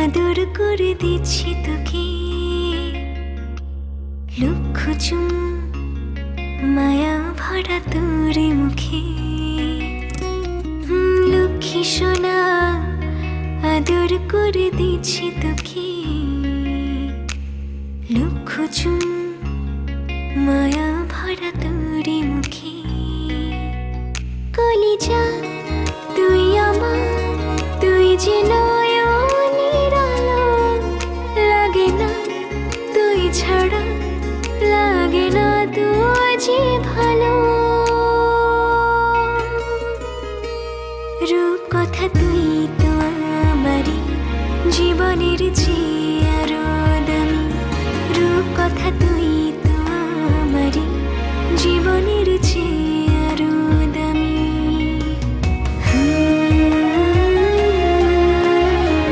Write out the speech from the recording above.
আদর করে দিচ্ছি তোকে লক্ষ চুম মায়া ভরা তোর মুখে। লক্ষ্মী সোনা আদর করে দিচ্ছি তোকে লক্ষ চুম মায়া ভরা তোর মুখে। কলিজা তুই আমার, তুই যে নয়নের আলো, লাগে না তুই ছাড়া, লাগে না তুই যে ভালো। রূপ কথা তুই তো আমারই জীবনের চেয়ে আরো দামি। রূপ কথা তুই তো আমারই জীবনের